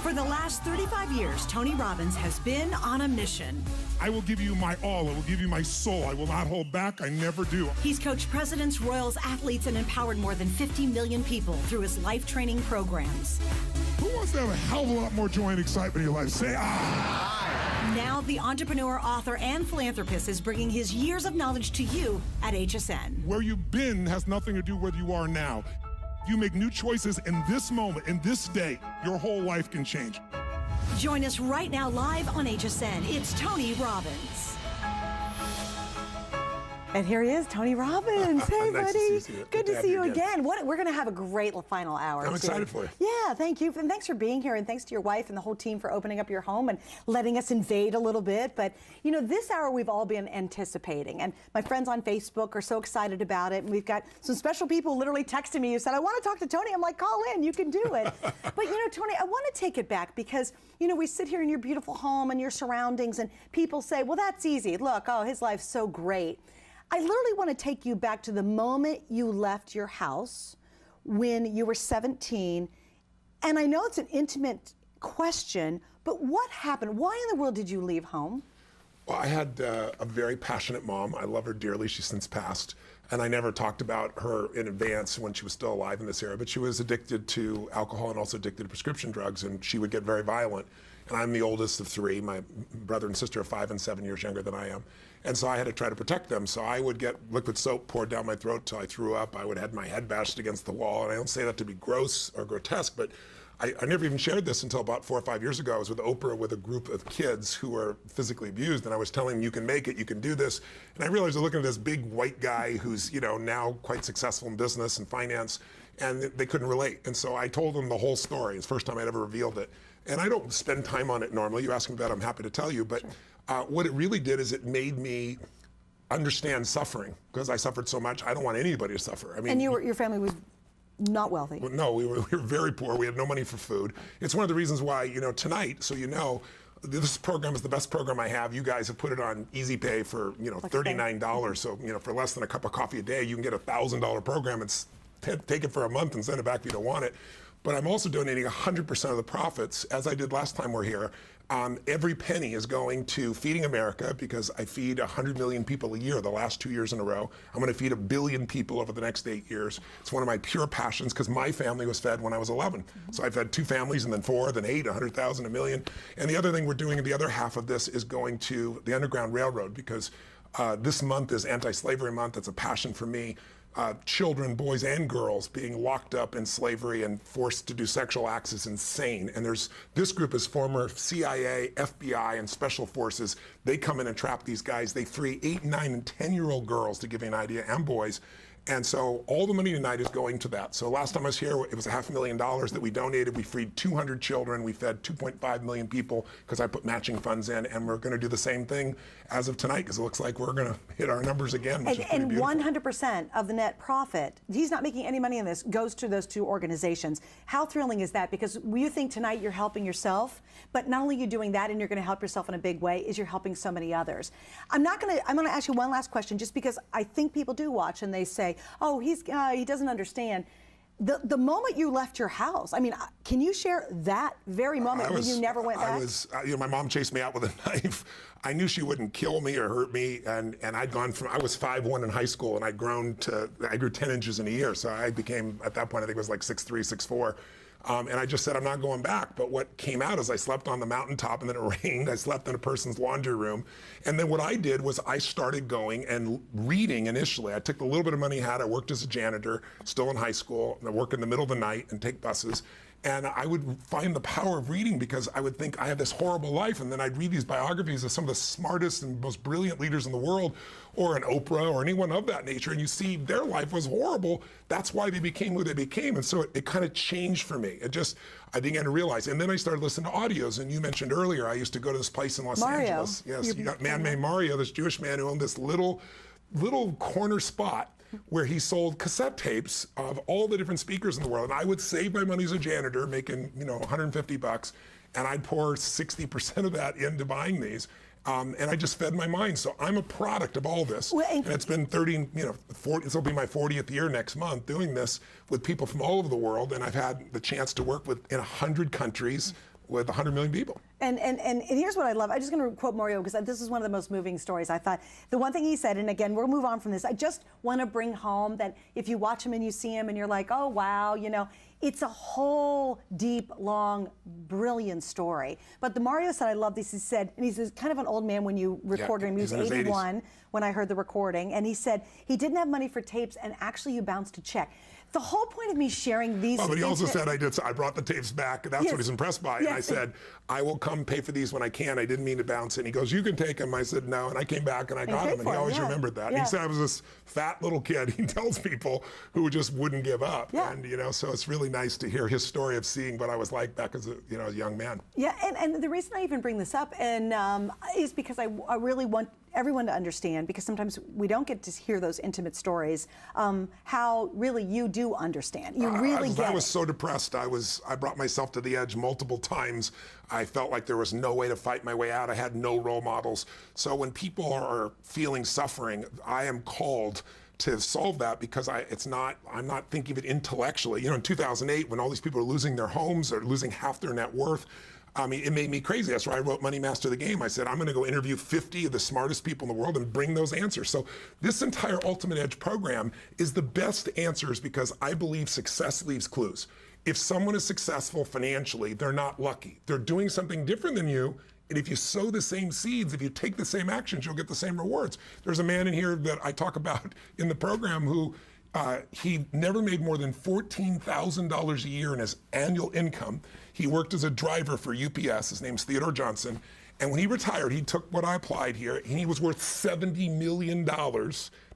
For the last 35 years, Tony Robbins has been on a mission. I will give you my all. I will give you my soul. I will not hold back. I never do. He's coached presidents, royals, athletes, and empowered more than 50 million people through his life training programs. Who wants to have a hell of a lot more joy and excitement in your life? Say, ah! Now, the entrepreneur, author, and philanthropist is bringing his years of knowledge to you at HSN. Where you've been has nothing to do with where you are now. You make new choices in this moment, in this day, your whole life can change. Join us right now live on HSN. It's Tony Robbins. And here he is, Tony Robbins. Hey, Nice buddy. to see you. Good to see you again. We're going to have a great final hour. I'm excited for you. Yeah, thank you. And thanks for being here. And thanks to your wife and the whole team for opening up your home and letting us invade a little bit. But, you know, this hour we've all been anticipating. And my friends on Facebook are so excited about it. And we've got some special people literally texting me who said, I want to talk to Tony. I'm like, call in. You can do it. But, you know, Tony, I want to take it back because, you know, we sit here in your beautiful home and your surroundings and people say, well, that's easy. Look, oh, his life's so great. I literally want to take you back to the moment you left your house when you were 17. And I know it's an intimate question, but what happened? Why in the world did you leave home? Well, I had a very passionate mom. I love her dearly. She's since passed. And I never talked about her in advance when she was still alive in this era, but she was addicted to alcohol and also addicted to prescription drugs, and she would get very violent. And I'm the oldest of three. My brother and sister are 5 and 7 years younger than I am. And so I had to try to protect them. So I would get liquid soap poured down my throat till I threw up. I would have my head bashed against the wall. And I don't say that to be gross or grotesque, but I never even shared this until about 4 or 5 years ago. I was with Oprah with a group of kids who were physically abused, and I was telling them, you can make it, you can do this. And I realized I was looking at this big white guy who's, you know, now quite successful in business and finance, and they couldn't relate. And so I told them the whole story. It's the first time I'd ever revealed it. And I don't spend time on it normally. You ask me about it, I'm happy to tell you. But what it really did is it made me understand suffering, because I suffered so much. I don't want anybody to suffer. I mean, And your family was not wealthy. Well, no, we were very poor. We had no money for food. It's one of the reasons why, you know, tonight, so you know, this program is the best program I have. You guys have put it on Easy Pay for, you know, $39. So, you know, for less than a cup of coffee a day, you can get a $1,000 program and take it for a month and send it back if you don't want it. But I'm also donating 100% of the profits, as I did last time we're here. Every penny is going to Feeding America, because I feed 100 million people a year the last 2 years in a row. I'm going to feed 1 billion people over the next 8 years. It's one of my pure passions, because my family was fed when I was 11. So I've had 2 families, and then 4, then 8, 100,000, 1 million. And the other thing we're doing, the other half of this is going to the Underground Railroad, because this month is Anti-Slavery Month. It's a passion for me. Children, boys and girls, being locked up in slavery and forced to do sexual acts is insane. And this group is former CIA, FBI, and special forces. They come in and trap these guys. They free 8, 9, and 10-year-old girls, to give you an idea, and boys. And so all the money tonight is going to that. So last time I was here, it was $500,000 that we donated. We freed 200 children. We fed 2.5 million people, because I put matching funds in. And we're going to do the same thing as of tonight, because it looks like we're going to hit our numbers again, which is pretty beautiful. 100% of the net profit, he's not making any money in this, goes to those 2 organizations. How thrilling is that? Because you think tonight you're helping yourself, but not only are you doing that and you're going to help yourself in a big way, is you're helping so many others. I'm going to ask you one last question, just because I think people do watch and they say, oh, he doesn't understand. The moment you left your house, I mean, can you share that very moment when you never went back? You know, my mom chased me out with a knife. I knew she wouldn't kill me or hurt me, and I'd gone from, I was 5'1" in high school, and I grew 10 inches in a year, so I became, at that point, I think it was like 6'3", 6'4". And I just said, I'm not going back. But what came out is I slept on the mountaintop, and then it rained. I slept in a person's laundry room. And then what I did was I started going and reading initially. I took the little bit of money I had. I worked as a janitor, still in high school. And I work in the middle of the night and take buses. And I would find the power of reading, because I would think I had this horrible life, and then I'd read these biographies of some of the smartest and most brilliant leaders in the world, or an Oprah or anyone of that nature, and you see their life was horrible. That's why they became who they became. And so it kind of changed for me. I began to realize. And then I started listening to audios, and you mentioned earlier, I used to go to this place in Los Angeles. Yes, you got a man named Mario, this Jewish man who owned this little corner spot where he sold cassette tapes of all the different speakers in the world. And I would save my money as a janitor, making, you know, $150, and I'd pour 60% of that into buying these. And I just fed my mind. So I'm a product of all this. Well, and it's been 40, this will be my 40th year next month doing this with people from all over the world. And I've had the chance to work in 100 countries, with 100 million people. And here's what I love. I'm just going to quote Mario because this is one of the most moving stories. I thought the one thing he said, and again, we'll move on from this. I just want to bring home that if you watch him and you see him and you're like, oh, wow, you know, it's a whole deep, long, brilliant story. But the Mario said, I love this. He said, and he's kind of an old man when you recorded him. He was 81 when I heard the recording. And he said he didn't have money for tapes and actually you bounced a check. The whole point of me sharing these. Well, but he also said I brought the tapes back. That's what he's impressed by. Yes. And I said, I will come pay for these when I can. I didn't mean to bounce. And he goes, you can take them. I said, no. And I came back and I got them. And he always remembered that. He said I was this fat little kid. He tells people who just wouldn't give up. And, you know, so it's really nice to hear his story of seeing what I was like back as a, you know, as a young man. Yeah, and the reason I even bring this up is because I really want everyone to understand, because sometimes we don't get to hear those intimate stories, how really you do understand. You really get it. I was so depressed. I brought myself to the edge multiple times. I felt like there was no way to fight my way out. I had no role models. So when people are feeling suffering, I am called to solve that because I'm not thinking of it intellectually. You know, in 2008, when all these people are losing their homes, or losing half their net worth, I mean, it made me crazy. That's why I wrote Money Master the Game. I said, I'm going to go interview 50 of the smartest people in the world and bring those answers. So this entire Ultimate Edge program is the best answers because I believe success leaves clues. If someone is successful financially, they're not lucky. They're doing something different than you. And if you sow the same seeds, if you take the same actions, you'll get the same rewards. There's a man in here that I talk about in the program who he never made more than $14,000 a year in his annual income. He worked as a driver for UPS. His name's Theodore Johnson. And when he retired, he took what I applied here, and he was worth $70 million,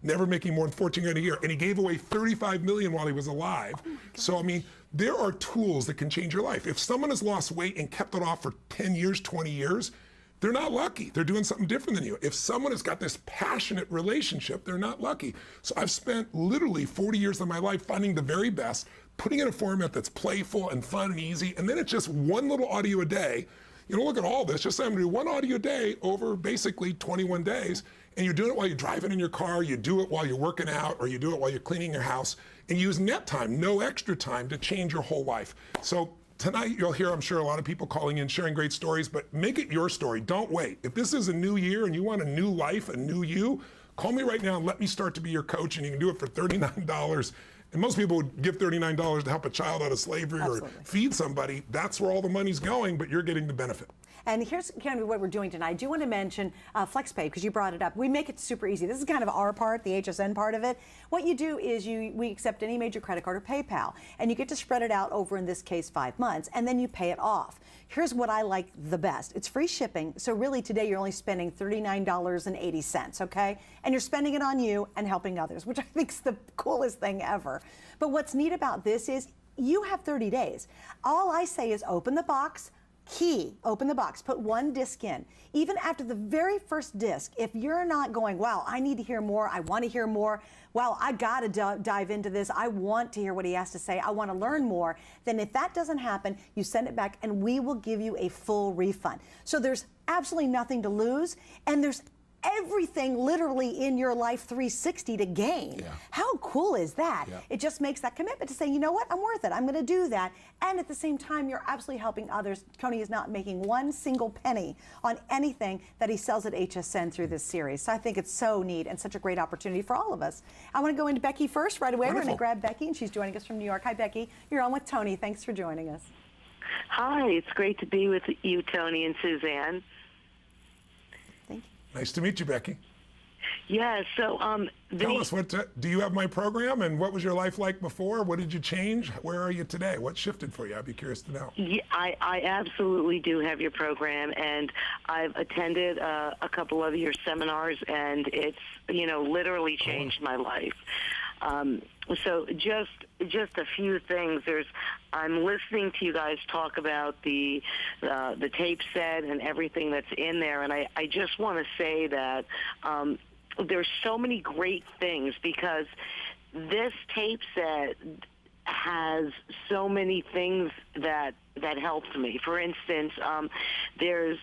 never making more than $14,000 a year. And he gave away $35 million while he was alive. So, I mean, there are tools that can change your life. If someone has lost weight and kept it off for 10 years, 20 years, they're not lucky. They're doing something different than you. If someone has got this passionate relationship, they're not lucky. So I've spent literally 40 years of my life finding the very best, putting in a format that's playful and fun and easy, and then it's just one little audio a day. You know, look at all this. Just say I'm gonna do one audio a day over basically 21 days, and you're doing it while you're driving in your car, you do it while you're working out, or you do it while you're cleaning your house, and use net time, no extra time, to change your whole life. So tonight, you'll hear, I'm sure, a lot of people calling in, sharing great stories, but make it your story. Don't wait. If this is a new year and you want a new life, a new you, call me right now and let me start to be your coach, and you can do it for $39. And most people would give $39 to help a child out of slavery or feed somebody. That's where all the money's going, but you're getting the benefit. And here's kind of what we're doing tonight. I do want to mention FlexPay, because you brought it up. We make it super easy. This is kind of our part, the HSN part of it. What you do is we accept any major credit card or PayPal, and you get to spread it out over, in this case, 5 months, and then you pay it off. Here's what I like the best. It's free shipping, so really today you're only spending $39.80, okay? And you're spending it on you and helping others, which I think is the coolest thing ever. But what's neat about this is you have 30 days. All I say is open the box, open the box, put one disc in. Even after the very first disc, if you're not going, wow, I need to hear more, I want to hear more, wow, I got to dive into this, I want to hear what he has to say, I want to learn more, then if that doesn't happen, you send it back and we will give you a full refund. So there's absolutely nothing to lose, and there's everything literally in your life 360 to gain. How cool is that? It just makes that commitment to say, you know what, I'm worth it, I'm going to do that. And at the same time, you're absolutely helping others. Tony is not making one single penny on anything that he sells at HSN through this series. So I think it's so neat and such a great opportunity for all of us. I want to go into Becky first right away. We're going to grab Becky, and she's joining us from New York. Hi, Becky. You're on with Tony. Thanks for joining us. Hi, it's great to be with you, Tony and Suzanne. Nice to meet you, Becky. Yeah, so tell us, do you have my program, and what was your life like before? What did you change? Where are you today? What shifted for you? I'd be curious to know. Yeah, I absolutely do have your program, and I've attended a couple of your seminars, and it's, you know, literally changed my life. So just a few things. I'm listening to you guys talk about the tape set and everything that's in there, and I just want to say that there's so many great things, because this tape set has so many things that helped me. For instance, there's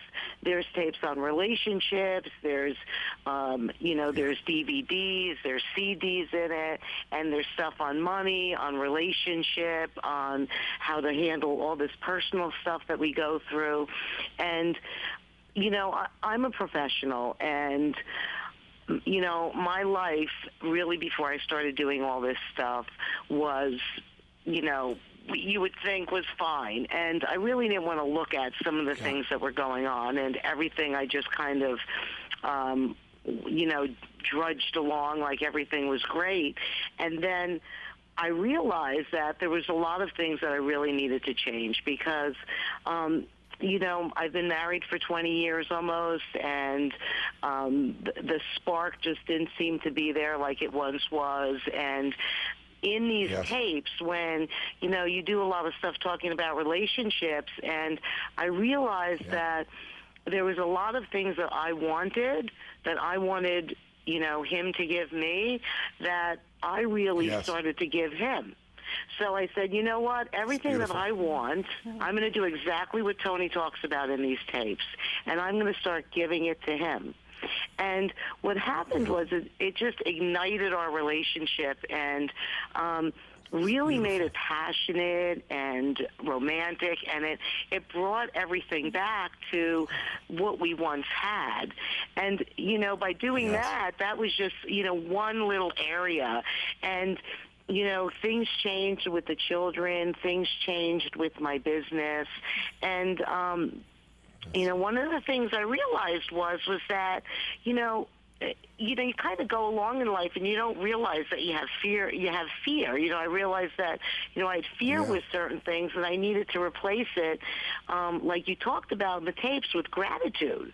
tapes on relationships, there's there's DVDs, there's CDs in it, and there's stuff on money, on relationship, on how to handle all this personal stuff that we go through. And I'm a professional, and my life really before I started doing all this stuff was, you would think was fine. And I really didn't want to look at some of the things that were going on, and everything I just kind of, drudged along like everything was great. And then I realized that there was a lot of things that I really needed to change because, I've been married for 20 years almost, and the spark just didn't seem to be there like it once was. And in these tapes, when, you do a lot of stuff talking about relationships, and I realized that there was a lot of things that I wanted him to give me, that I really started to give him. So I said, you know what, everything that I want, I'm going to do exactly what Tony talks about in these tapes, and I'm going to start giving it to him. And what happened was it just ignited our relationship and really made it passionate and romantic, and it brought everything back to what we once had. And, by doing that was just, one little area. And things changed with the children, things changed with my business, and one of the things I realized was that, you kind of go along in life and you don't realize that you have fear. I realized that, I had fear with certain things, and I needed to replace it, like you talked about in the tapes, with gratitude.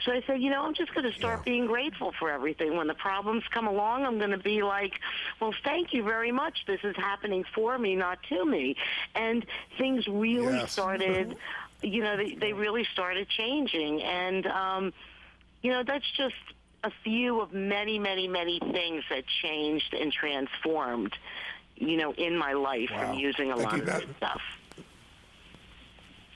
So I said, I'm just going to start being grateful for everything. When the problems come along, I'm going to be like, well, thank you very much. This is happening for me, not to me. And things really started, they really started changing. And, that's just a few of many, many, many things that changed and transformed, in my life from using a lot of this stuff.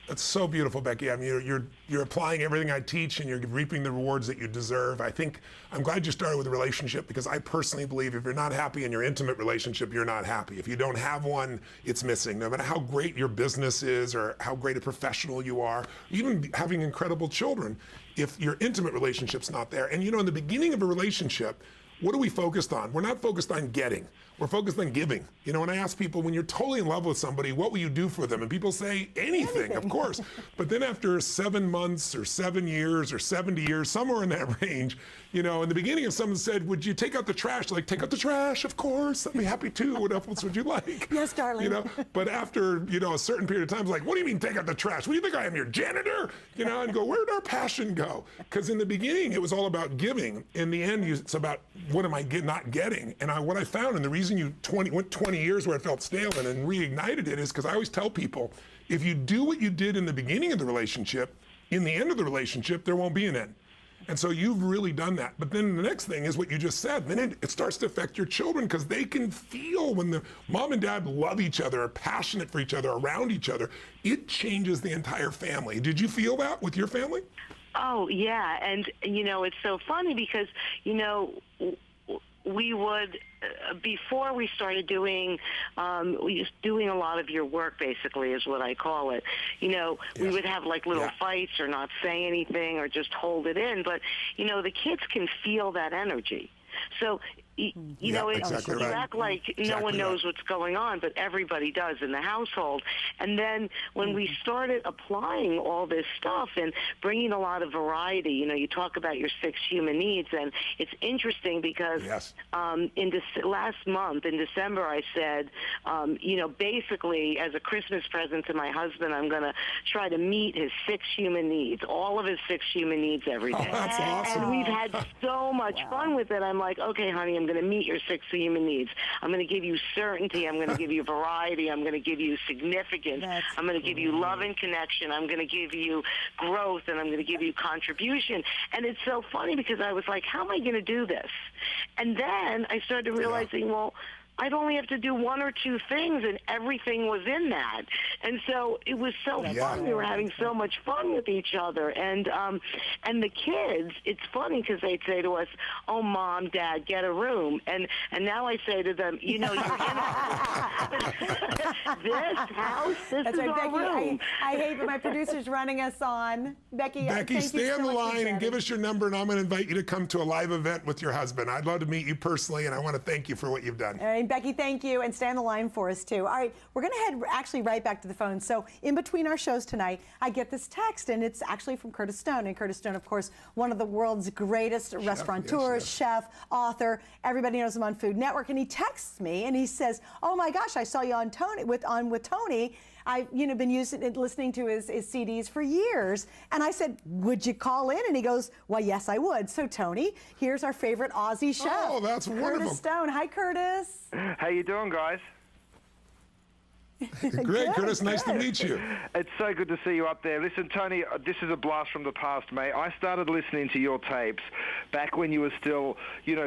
That's so beautiful, Becky. I mean, you're applying everything I teach, and you're reaping the rewards that you deserve. I'm glad you started with a relationship, because I personally believe if you're not happy in your intimate relationship, you're not happy. If you don't have one, it's missing. No matter how great your business is or how great a professional you are, even having incredible children, if your intimate relationship's not there. And in the beginning of a relationship, what are we focused on? We're not focused on getting. We're focused on giving. When I ask people, when you're totally in love with somebody, what will you do for them? And people say, anything, of course. But then after 7 months or 7 years or 70 years, somewhere in that range, in the beginning, if someone said, would you take out the trash? Like, take out the trash, of course. I'd be happy to. What else would you like? Yes, darling. But after, a certain period of time, it's like, what do you mean take out the trash? What do you think I am, your janitor? And go, where did our passion go? Because in the beginning, it was all about giving. In the end, it's about what am I not getting? And what I found, and the reason went 20 years where it felt stale and then reignited it, is because I always tell people, if you do what you did in the beginning of the relationship, in the end of the relationship, there won't be an end. And so you've really done that. But then the next thing is what you just said. Then it starts to affect your children, because they can feel when the mom and dad love each other, are passionate for each other, around each other, it changes the entire family. Did you feel that with your family? Oh, yeah. And, it's so funny because, we would, before we started doing a lot of your work, basically, is what I call it. We would have like little fights or not say anything or just hold it in. But, the kids can feel that energy. So, you act like no one knows what's going on, but everybody does in the household. And then when we started applying all this stuff and bringing a lot of variety, you talk about your 6 human needs, and it's interesting because last month in December, I said, basically as a Christmas present to my husband, I'm going to try to meet his 6 human needs, all of his 6 human needs every day. Oh, that's awesome. And we've had so much fun with it. I'm like, okay, honey, I'm going to meet your 6 human needs. I'm going to give you certainty. I'm going to give you variety. I'm going to give you significance. I'm going to give you love and connection. I'm going to give you growth, and I'm going to give you contribution. And it's so funny because I was like, how am I going to do this? And then I started realizing, well, I'd only have to do one or two things, and everything was in that. And so it was so fun. We were having so much fun with each other. And the kids, it's funny because they'd say to us, "Oh, Mom, Dad, get a room." And now I say to them, you know, you're in this house, this That's is right, our Becky. room. I hate that my producer's running us on. Becky, Becky, thank you stay so on the much for line and chatting. give us your number, and I'm going to invite you to come to a live event with your husband. I'd love to meet you personally, and I want to thank you for what you've done. All right, Becky, thank you, and stay on the line for us too. All right, we're going to head actually right back to the phone. So in between our shows tonight, I get this text, and it's actually from Curtis Stone. And Curtis Stone, of course, one of the world's greatest restaurateurs, chef, author. Everybody knows him on Food Network, and he texts me and he says, "Oh my gosh, I saw you on Tony with Tony. I've been listening to his CDs for years." And I said, "Would you call in?" And he goes, "Well, yes, I would." So Tony, here's our favorite Aussie chef. Oh, that's wonderful. Curtis Stone. Hi, Curtis. How you doing, guys? Great, Good, Curtis. Nice to good. meet you. It's so good to see you up there. Listen, Tony, this is a blast from the past, mate. I started listening to your tapes back when you were still,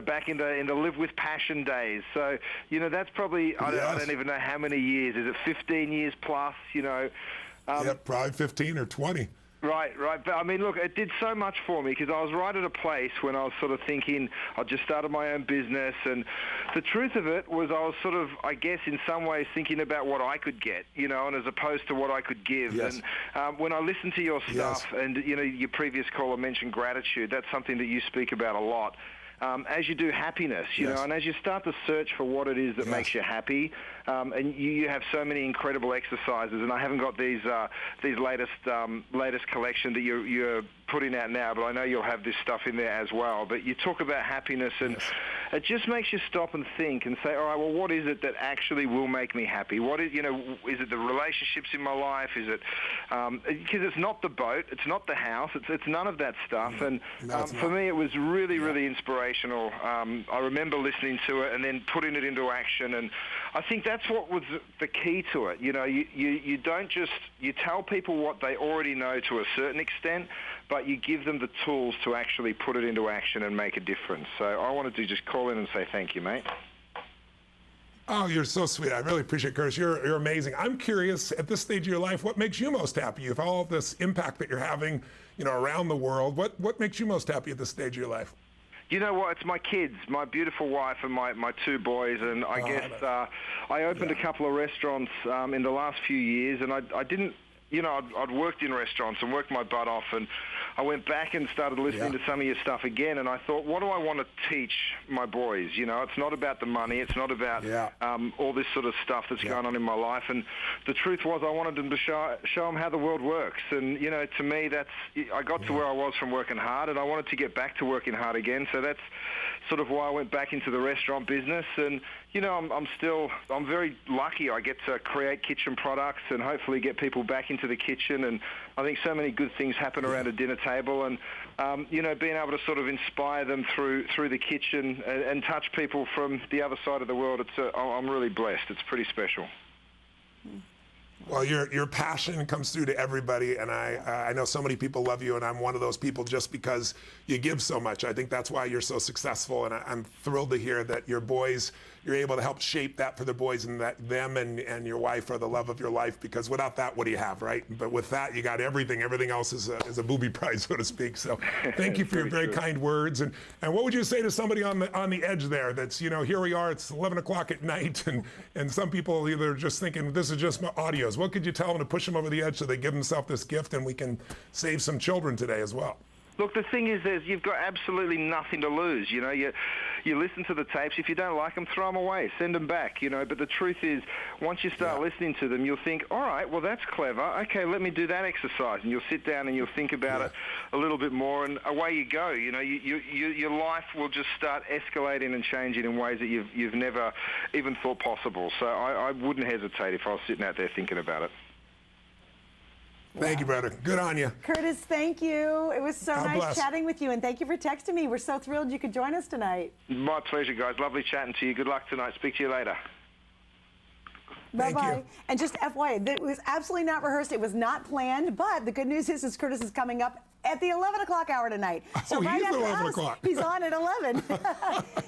back in the Live with Passion days. So, that's probably, I don't even know how many years. Is it 15 years plus, Probably 15 or 20. Right. But I mean, look, it did so much for me because I was right at a place when I was sort of thinking I just started my own business, and the truth of it was I was sort of, I guess, in some ways thinking about what I could get, and as opposed to what I could give. Yes. And when I listened to your stuff, and your previous caller mentioned gratitude, that's something that you speak about a lot. As you do happiness, and as you start to search for what it is that makes you happy, and you have so many incredible exercises, and I haven't got these latest collection that you're putting out now, but I know you'll have this stuff in there as well. But you talk about happiness, and it just makes you stop and think and say, all right, well, what is it that actually will make me happy? What is, is it the relationships in my life? Is it, because it's not the boat, it's not the house, it's none of that stuff. And for me, it was really, really inspirational. I remember listening to it and then putting it into action, and I think that's what was the key to it. You don't just, you tell people what they already know to a certain extent, but you give them the tools to actually put it into action and make a difference. So I wanted to just call in and say thank you, mate. Oh, you're so sweet. I really appreciate it, Curtis. You're amazing. I'm curious, at this stage of your life, what makes you most happy? With all this impact that you're having, around the world, what makes you most happy at this stage of your life? You know what? It's my kids, my beautiful wife and my two boys. And I guess I opened a couple of restaurants in the last few years, and I didn't, I'd worked in restaurants and worked my butt off, and I went back and started listening to some of your stuff again, and I thought, what do I want to teach my boys? It's not about the money. It's not about all this sort of stuff that's going on in my life. And the truth was, I wanted them to show them how the world works. And, to me, I got to where I was from working hard, and I wanted to get back to working hard again. So that's sort of why I went back into the restaurant business. And, I'm very lucky. I get to create kitchen products and hopefully get people back into the kitchen. And I think so many good things happen around a dinner table, and being able to sort of inspire them through the kitchen and touch people from the other side of the world. I'm really blessed. It's pretty special. Well, your passion comes through to everybody, and I know so many people love you, and I'm one of those people just because you give so much. I think that's why you're so successful, and I'm thrilled to hear that your boys, you're able to help shape that for the boys, and that them and your wife are the love of your life, because without that, what do you have, right? But with that, you got everything. Everything else is a booby prize, so to speak. So thank you for your very kind words. And what would you say to somebody on the edge there that's, here we are, it's 11 o'clock at night, and some people either just thinking, this is just my audios. What could you tell them to push them over the edge so they give themselves this gift, and we can save some children today as well? Look, the thing is, you've got absolutely nothing to lose. You listen to the tapes. If you don't like them, throw them away, send them back. But the truth is, once you start listening to them, you'll think, all right, well, that's clever. Okay, let me do that exercise. And you'll sit down and you'll think about it a little bit more, and away you go. Your life will just start escalating and changing in ways that you've never even thought possible. So I wouldn't hesitate if I was sitting out there thinking about it. Thank you, brother. Good on you. Curtis, thank you. It was so God nice bless. chatting with you, and thank you for texting me. We're so thrilled you could join us tonight. My pleasure, guys. Lovely chatting to you. Good luck tonight. Speak to you later. Thank Bye-bye. you. And just FYI, it was absolutely not rehearsed. It was not planned. But the good news is Curtis is coming up at the 11 o'clock hour tonight. So Oh, he right is at after 11 us, o'clock. he's on at 11.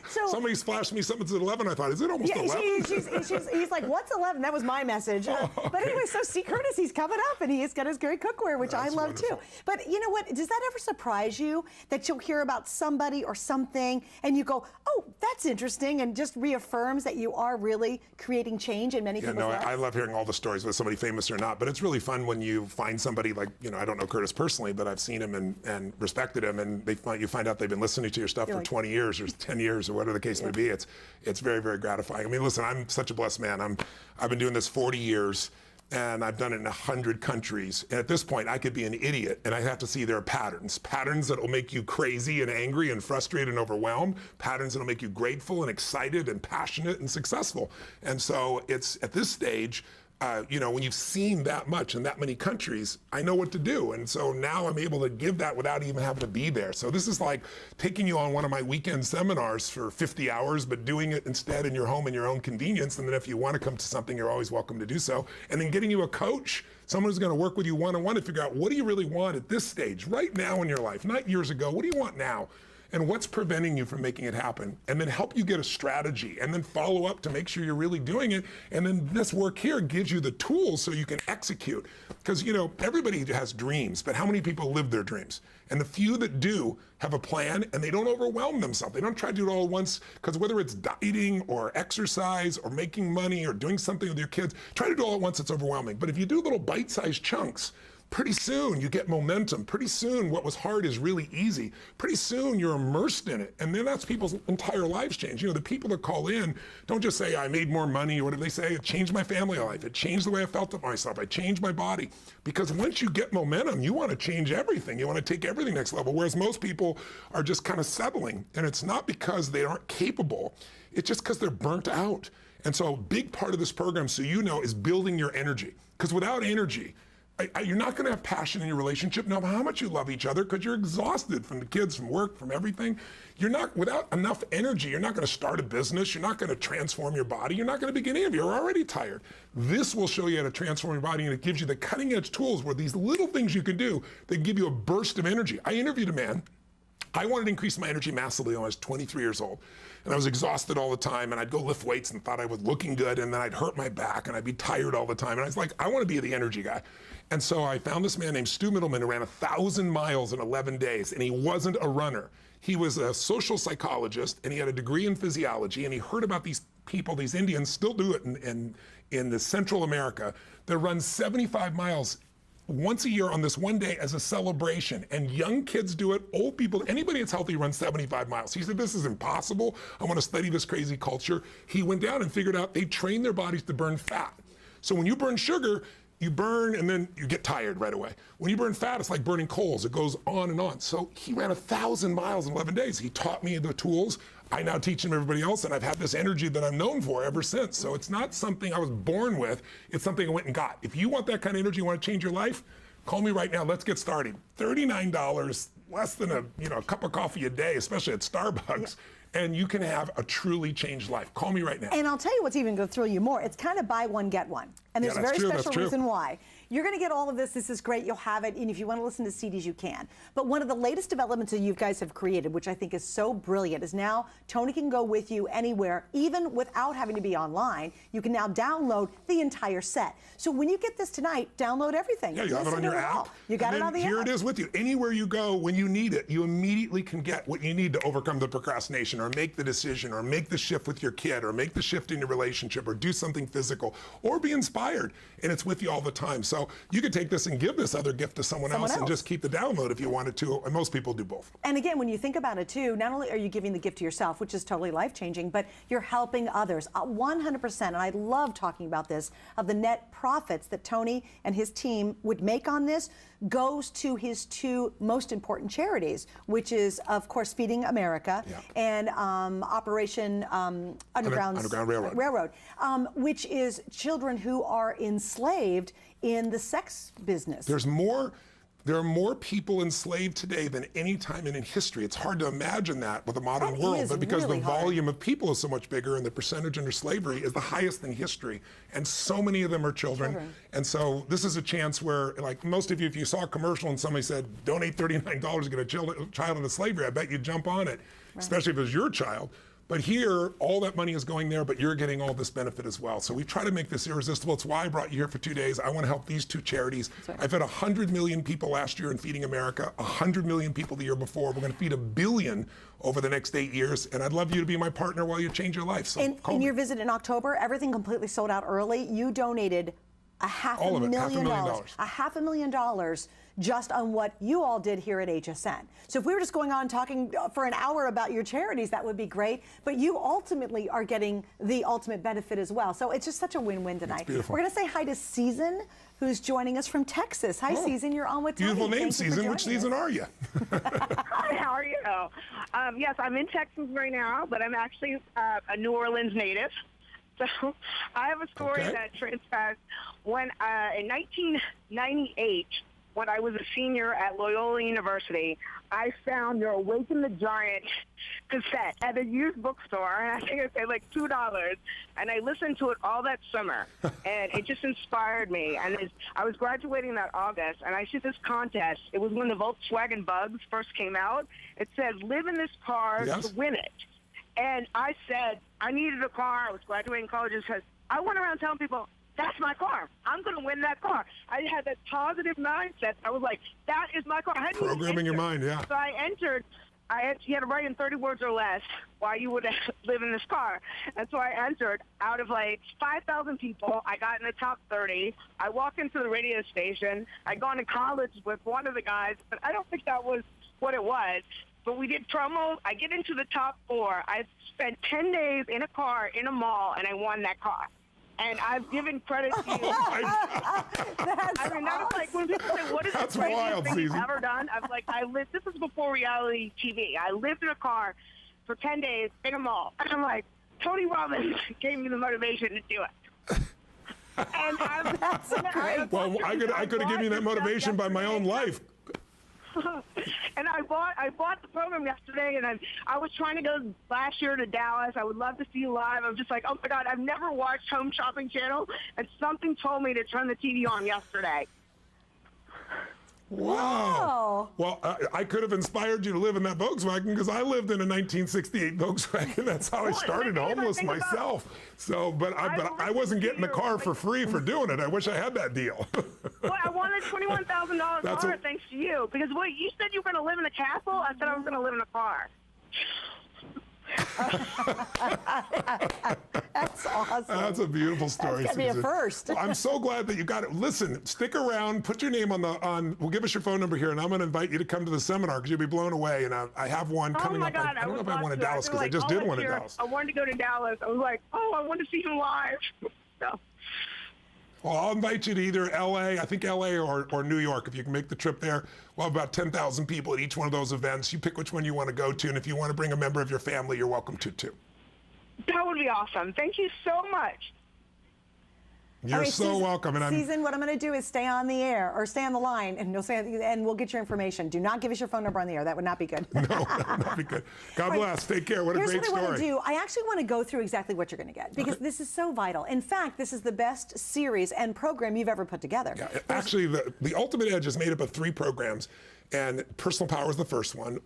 So Somebody's flashed me something at 11. I thought, is it almost 11? he's like, what's 11? That was my message. But anyway, so see Curtis, he's coming up, and he's got his great cookware, which I That's love wonderful. too. But you know what? Does that ever surprise you that you'll hear about somebody or something, and you go, oh, that's interesting, and just reaffirms that you are really creating change in many Yeah, people's no, lives? I love hearing all the stories with somebody famous or not, but it's really fun when you find somebody like, I don't know Curtis personally, but I've seen him and respected him, and you find out they've been listening to your stuff You're for like- 20 years or 10 years or whatever the case may be. It's very, very gratifying. I mean, listen, I'm such a blessed man. I've been doing this 40 years. And I've done it in 100 countries. And at this point, I could be an idiot, and I have to see there are patterns that will make you crazy and angry and frustrated and overwhelmed, patterns that will make you grateful and excited and passionate and successful. And so it's at this stage, when you've seen that much in that many countries, I know what to do. And so now I'm able to give that without even having to be there. So this is like taking you on one of my weekend seminars for 50 hours, but doing it instead in your home in your own convenience. And then if you want to come to something, you're always welcome to do so. And then getting you a coach, someone who's going to work with you one-on-one to figure out what do you really want at this stage, right now in your life, not years ago. What do you want now? And what's preventing you from making it happen? And then help you get a strategy and then follow up to make sure you're really doing it. And then this work here gives you the tools so you can execute. Because, everybody has dreams, but how many people live their dreams? And the few that do have a plan and they don't overwhelm themselves. They don't try to do it all at once, because whether it's dieting or exercise or making money or doing something with your kids, try to do it all at once, it's overwhelming. But if you do little bite-sized chunks, pretty soon you get momentum. Pretty soon what was hard is really easy. Pretty soon you're immersed in it. And then that's people's entire lives change. The people that call in don't just say, I made more money or whatever. They say, it changed my family life. It changed the way I felt about myself. I changed my body. Because once you get momentum, you want to change everything. You want to take everything next level. Whereas most people are just kind of settling. And it's not because they aren't capable. It's just because they're burnt out. And so a big part of this program, so is building your energy. Because without energy, you're not going to have passion in your relationship, no matter how much you love each other, because you're exhausted from the kids, from work, from everything. Without enough energy, you're not going to start a business. You're not going to transform your body. You're not going to begin any of it. You're already tired. This will show you how to transform your body, and it gives you the cutting edge tools where these little things you can do that give you a burst of energy. I interviewed a man. I wanted to increase my energy massively when I was 23 years old. And I was exhausted all the time, and I'd go lift weights and thought I was looking good, and then I'd hurt my back, and I'd be tired all the time. And I was like, I want to be the energy guy. And so I found this man named Stu Middleman who ran 1,000 miles in 11 days, and he wasn't a runner. He was a social psychologist, and he had a degree in physiology, and he heard about these people, these Indians, still do it in the Central America, that run 75 miles once a year on this one day as a celebration. And young kids do it, old people, anybody that's healthy runs 75 miles. He said, this is impossible. I want to study this crazy culture. He went down and figured out they train their bodies to burn fat. So when you burn sugar, you burn and then you get tired right away. When you burn fat, it's like burning coals. It goes on and on. So he ran 1,000 miles in 11 days. He taught me the tools. I now teach him everybody else, and I've had this energy that I'm known for ever since. So it's not something I was born with. It's something I went and got. If you want that kind of energy, you want to change your life, call me right now. Let's get started. $39, less than a cup of coffee a day, especially at Starbucks. And you can have a truly changed life. Call me right now. And I'll tell you what's even going to thrill you more. It's kind of buy one, get one. And there's a very special reason why. You're going to get all of this. This is great. You'll have it. And if you want to listen to CDs, you can. But one of the latest developments that you guys have created, which I think is so brilliant, is now Tony can go with you anywhere, even without having to be online. You can now download the entire set. So when you get this tonight, download everything. Yeah, you have it on your app. You got it on the app. Here it is with you. Anywhere you go, when you need it, you immediately can get what you need to overcome the procrastination or make the decision or make the shift with your kid or make the shift in your relationship or do something physical or be inspired. And it's with you all the time. So you could take this and give this other gift to someone else and just keep the download if you wanted to. And most people do both. And again, when you think about it too, not only are you giving the gift to yourself, which is totally life-changing, but you're helping others 100%. And I love talking about this, of the net profits that Tony and his team would make on this goes to his two most important charities, which is, of course, Feeding America and Operation Underground Railroad, which is children who are enslaved in the sex business. There's more There are more people enslaved today than any time in history. It's hard to imagine that with a modern That world, is but because really the hard. volume of people is so much bigger and the percentage under slavery is the highest in history, and so many of them are children. And so this is a chance where, like most of you, if you saw a commercial and somebody said, donate $39 to get a child into slavery, I bet you'd jump on it, especially if it was your child. But here, all that money is going there, but you're getting all this benefit as well. So we try to make this irresistible. It's why I brought you here for 2 days. I want to help these two charities. I fed 100 million people last year in Feeding America, 100 million people the year before. We're going to feed 1 billion over the next 8 years. And I'd love you to be my partner while you change your life. So In your visit in October, everything completely sold out early. You donated All of it, $500,000. $500,000. $500,000 just on what you all did here at HSN. So if we were just going on talking for an hour about your charities, that would be great. But you ultimately are getting the ultimate benefit as well. So it's just such a win-win tonight. Beautiful. We're going to say hi to Season, who's joining us from Texas. Hi, Season. You're on with Tony. Beautiful name, Thank you for Season. Which joining us. season are you? Hi, how are you? Yes, I'm in Texas right now, but I'm actually a New Orleans native. So I have a story Okay. that transpires when in 1998, when I was a senior at Loyola University, I found your Awaken the Giant cassette at a used bookstore, and I think it paid like $2. And I listened to it all that summer, and it just inspired me. And I was graduating that August, and I see this contest. It was when the Volkswagen Bugs first came out. It said, "Live in this car Yes. to win it." And I said, I needed a car. I was graduating college, and said, I went around telling people, that's my car. I'm going to win that car. I had that positive mindset. I was like, that is my car. I hadn't even Programming your entered. mind, yeah. So I entered. You had to write in 30 words or less why you would live in this car. And so I entered. Out of like 5,000 people, I got in the top 30. I walked into the radio station. I'd gone to college with one of the guys, but I don't think that was what it was. But we did promo. I get into the top 4. I spent 10 days in a car in a mall, and I won that car. And I've given credit to you. I mean, that was like when people say, "What is That's the craziest wild, thing you've Susan. ever done?" I'm like, this is before reality TV. I lived in a car for 10 days in a mall, and I'm like, Tony Robbins gave me the motivation to do it. And That's great. Well, I could have given you that motivation by my own life. And I bought the program yesterday, and I was trying to go last year to Dallas. I would love to see you live. I'm just like, oh my God, I've never watched Home Shopping Channel, and something told me to turn the TV on yesterday. Wow. Well, I could have inspired you to live in that Volkswagen because I lived in a 1968 Volkswagen. That's how I started homeless myself. So, but I wasn't getting the car for free for doing it. I wish I had that deal. Well, I wanted $21,000 That's car thanks to you, because you said you were going to live in a castle. I said I was going to live in a car. That's awesome. That's a beautiful story. That's gonna be a Susan. first. Well, I'm so glad that you got it. Listen, stick around. Put your name we'll give us your phone number here, and I'm going to invite you to come to the seminar because you'll be blown away. And I have one coming Oh my up. God, I don't know if I have one in Dallas because I just did one in Dallas. I wanted to go to Dallas. I was like, I want to see him live. So. Well, I'll invite you to either LA, I think LA or New York, if you can make the trip there. We'll have about 10,000 people at each one of those events. You pick which one you want to go to, and if you want to bring a member of your family, you're welcome to too. That would be awesome. Thank you so much. You're All right, so welcome. And Season, what I'm going to do is stay on the air or stay on the line, and we'll get your information. Do not give us your phone number on the air. That would not be good. No, that'd be good. God bless. Take care. What a Here's great what story. I want to do. I actually want to go through exactly what you're going to get because this is so vital. In fact, this is the best series and program you've ever put together. Yeah, actually, the Ultimate Edge is made up of 3 programs. And Personal Power is the first one.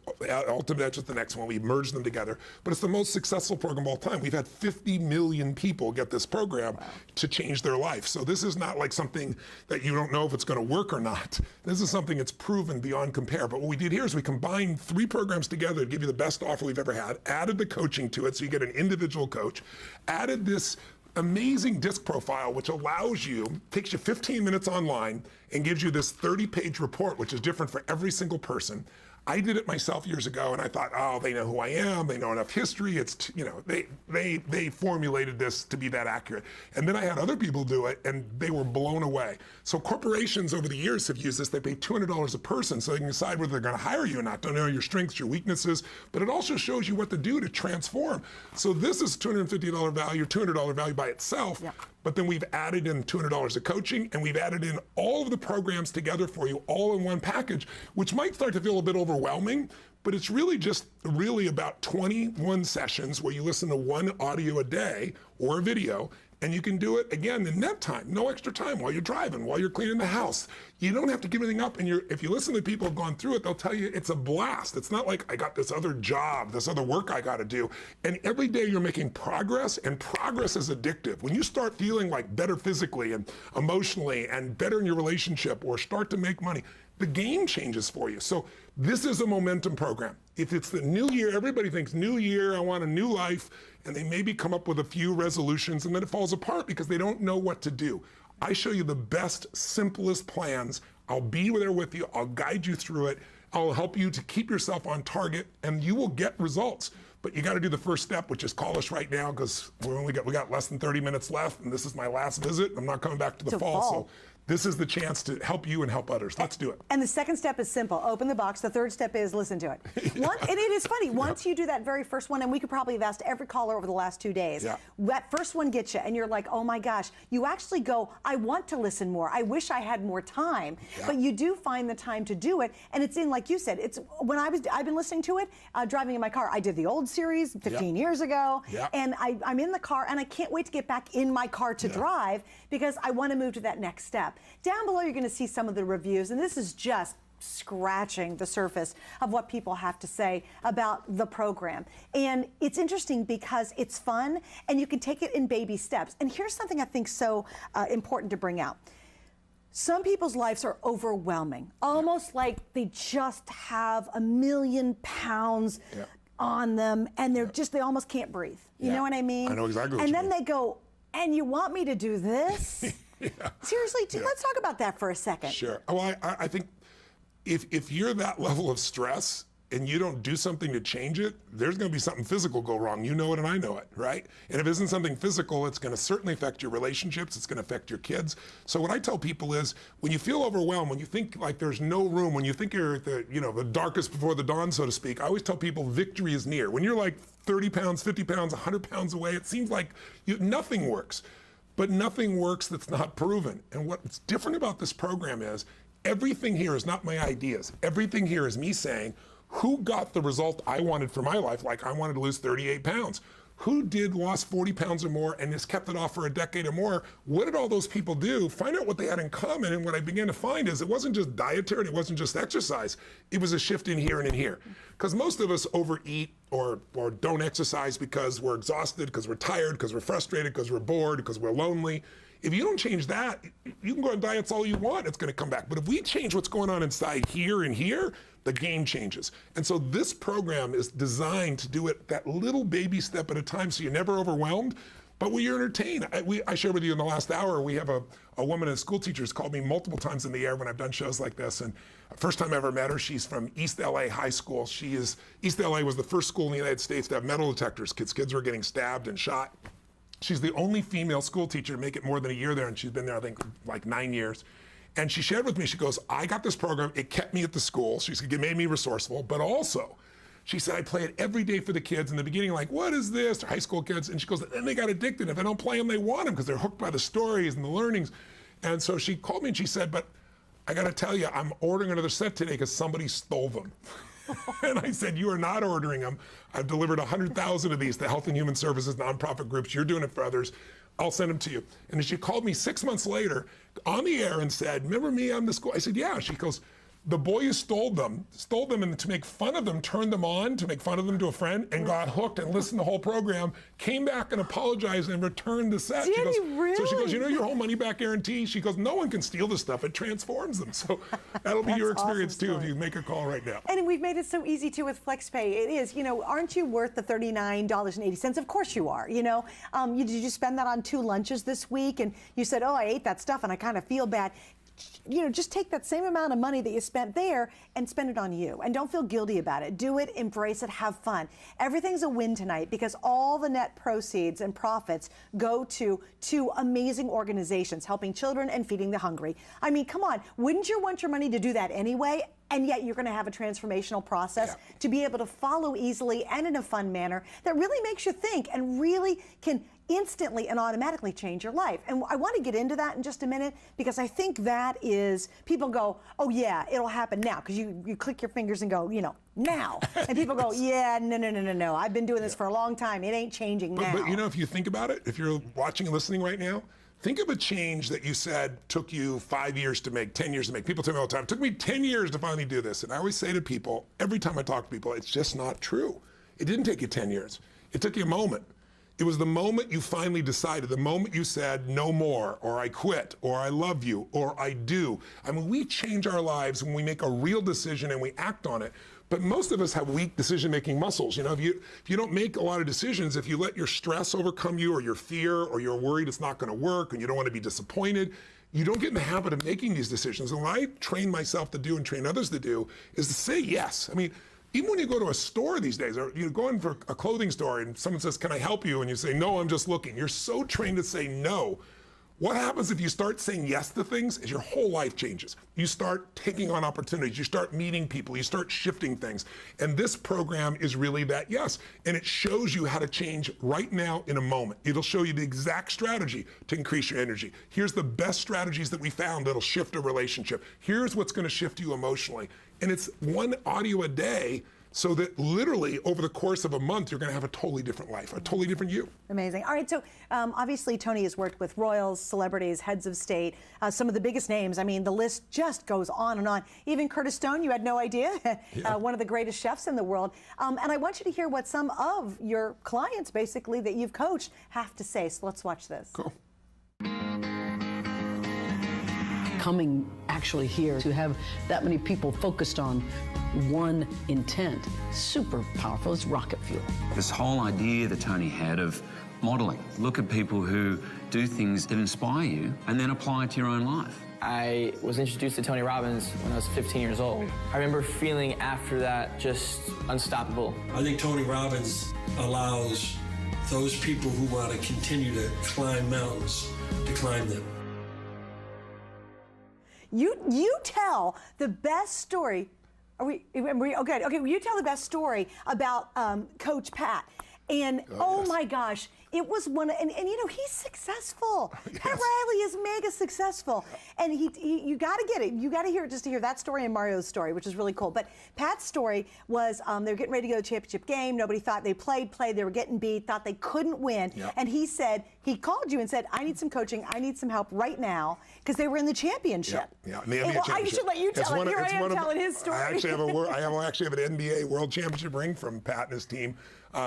Ultimate Edge is the next one. We merged them together. But it's the most successful program of all time. We've had 50 million people get this program to change their life. So this is not like something that you don't know if it's going to work or not. This is something that's proven beyond compare. But what we did here is we combined 3 programs together to give you the best offer we've ever had, added the coaching to it so you get an individual coach, added this amazing disc profile, which allows you, takes you 15 minutes online and gives you this 30-page report, which is different for every single person. I did it myself years ago, and I thought, oh, they know who I am. They know enough history. It's, they formulated this to be that accurate. And then I had other people do it, and they were blown away. So corporations over the years have used this. They pay $200 a person so they can decide whether they're going to hire you or not. Don't know your strengths, your weaknesses, but it also shows you what to do to transform. So this is $250 value, $200 value by itself. Yeah. but then we've added in $200 of coaching, and we've added in all of the programs together for you all in one package, which might start to feel a bit overwhelming, but it's really just about 21 sessions where you listen to one audio a day or a video, and you can do it, again, in nap time, no extra time while you're driving, while you're cleaning the house. You don't have to give anything up, and if you listen to people who've gone through it, they'll tell you it's a blast. It's not like I got this other job, this other work I got to do. And every day you're making progress, and progress is addictive. When you start feeling like better physically and emotionally and better in your relationship or start to make money, the game changes for you. So this is a momentum program. If it's the new year, everybody thinks new year, I want a new life, and they maybe come up with a few resolutions and then it falls apart because they don't know what to do. I show you the best, simplest plans. I'll be there with you. I'll guide you through it. I'll help you to keep yourself on target, and you will get results. But you got to do the first step, which is call us right now, because we got less than 30 minutes left, and this is my last visit. I'm not coming back to the fall. So this is the chance to help you and help others. Let's do it. And the second step is simple. Open the box. The third step is listen to it. And it is funny. Once you do that very first one, and we could probably have asked every caller over the last 2 days, that first one gets you, and you're like, oh my gosh. You actually go, I want to listen more. I wish I had more time. But you do find the time to do it. And it's in, like you said, it's when I've been listening to it, driving in my car. I did the old series 15 years ago. And I'm in the car, and I can't wait to get back in my car to drive because I want to move to that next step. Down below, you're going to see some of the reviews, and this is just scratching the surface of what people have to say about the program. And it's interesting because it's fun, and you can take it in baby steps. And here's something I think so important to bring out. Some people's lives are overwhelming, almost like they just have a million pounds on them, and they almost can't breathe. You know what I mean? I know exactly what and you then mean. they go, and you want me to do this? Seriously, let's talk about that for a second. Sure. Well, I think if you're that level of stress and you don't do something to change it, there's going to be something physical go wrong. You know it and I know it, right? And if it isn't something physical, it's going to certainly affect your relationships. It's going to affect your kids. So what I tell people is, when you feel overwhelmed, when you think like there's no room, when you think you're at the darkest before the dawn, so to speak, I always tell people victory is near. When you're like 30 pounds, 50 pounds, 100 pounds away, it seems like nothing works. But nothing works that's not proven. And what's different about this program is everything here is not my ideas. Everything here is me saying, who got the result I wanted for my life? Like, I wanted to lose 38 pounds. Who lost 40 pounds or more and has kept it off for a decade or more? What did all those people do? Find out what they had in common. And what I began to find is it wasn't just dietary, it wasn't just exercise. It was a shift in here and in here. Because most of us overeat or don't exercise because we're exhausted, because we're tired, because we're frustrated, because we're bored, because we're lonely. If you don't change that, you can go on diets all you want, it's going to come back. But if we change what's going on inside here and here, the game changes. And so this program is designed to do it that little baby step at a time, so you're never overwhelmed, but where you're entertained. I shared with you in the last hour, we have a woman, a school teacher, who's called me multiple times in the air when I've done shows like this. And first time I ever met her, she's from East LA High School. East LA was the first school in the United States to have metal detectors. Kids were getting stabbed and shot. She's the only female school teacher to make it more than a year there, and she's been there, I think, like 9 years. And she shared with me, she goes, I got this program, it kept me at the school. She said, it made me resourceful, but also, she said, I play it every day for the kids. In the beginning, like, what is this? They're high school kids. And she goes, then they got addicted. If I don't play them, they want them because they're hooked by the stories and the learnings. And so she called me and she said, but I got to tell you, I'm ordering another set today because somebody stole them. And I said, you are not ordering them. I've delivered 100,000 of these to Health and Human Services nonprofit groups. You're doing it for others. I'll send them to you. And she called me 6 months later on the air and said, remember me, I'm the school. I said, yeah. She goes, the boy who stole them and to make fun of them, turned them on to make fun of them to a friend and got hooked and listened to the whole program, came back and apologized and returned the set. Did she goes, he really? So she goes, you know your whole money back guarantee? She goes, no one can steal this stuff. It transforms them. So that'll be your experience awesome too story. if you make a call right now. And we've made it so easy too with FlexPay. It is, aren't you worth the $39.80? Of course you are, Did you spend that on 2 lunches this week? And you said, oh, I ate that stuff and I kind of feel bad. Just take that same amount of money that you spent there and spend it on you. And don't feel guilty about it. Do it, embrace it, have fun. Everything's a win tonight because all the net proceeds and profits go to 2 amazing organizations helping children and feeding the hungry. I mean, come on, wouldn't you want your money to do that anyway? and yet you're going to have a transformational process to be able to follow easily and in a fun manner that really makes you think and really can instantly and automatically change your life. And I want to get into that in just a minute, because I think that is, people go, oh yeah, it'll happen now, because you click your fingers and go, now. And people go, yeah, no. I've been doing this for a long time. It ain't changing now. But if you think about it, if you're watching and listening right now, think of a change that you said took you 5 years to make, 10 years to make. People tell me all the time, it took me 10 years to finally do this. And I always say to people, every time I talk to people, it's just not true. It didn't take you 10 years. It took you a moment. It was the moment you finally decided, the moment you said, no more, or I quit, or I love you, or I do. I mean, we change our lives when we make a real decision and we act on it. But most of us have weak decision-making muscles. If you don't make a lot of decisions, if you let your stress overcome you, or your fear, or you're worried it's not going to work, and you don't want to be disappointed, you don't get in the habit of making these decisions. And what I train myself to do and train others to do is to say yes. I mean, even when you go to a store these days, or you go in for a clothing store and someone says, can I help you? And you say, no, I'm just looking. You're so trained to say no. What happens if you start saying yes to things is your whole life changes. You start taking on opportunities, you start meeting people, you start shifting things. And this program is really that yes. And it shows you how to change right now in a moment. It'll show you the exact strategy to increase your energy. Here's the best strategies that we found that'll shift a relationship. Here's what's going to shift you emotionally. And it's one audio a day, so that literally over the course of a month, you're going to have a totally different life, a totally different you. Amazing. All right, so obviously Tony has worked with royals, celebrities, heads of state, some of the biggest names. I mean, the list just goes on and on. Even Curtis Stone, you had no idea, one of the greatest chefs in the world. And I want you to hear what some of your clients, basically, that you've coached have to say. So let's watch this. Cool. Coming actually here to have that many people focused on one intent, super powerful. It's rocket fuel. This whole idea that Tony had of modeling, look at people who do things that inspire you and then apply it to your own life. I was introduced to Tony Robbins when I was 15 years old. I remember feeling after that just unstoppable. I think Tony Robbins allows those people who want to continue to climb mountains to climb them. You tell the best story. Are we okay? Okay, you tell the best story about Coach Pat. And oh my gosh, it was one, and he's successful. Yes. Pat Riley is mega successful, and you got to get it. You got to hear it just to hear that story and Mario's story, which is really cool. But Pat's story was they were getting ready to go to the championship game. Nobody thought they played. They were getting beat. Thought they couldn't win. Yep. And he called you and said, "I need some coaching. I need some help right now," because they were in the championship. Yeah, in the NBA championship. I should let you tell it. Here I am telling his story. I actually have an NBA World Championship ring from Pat and his team.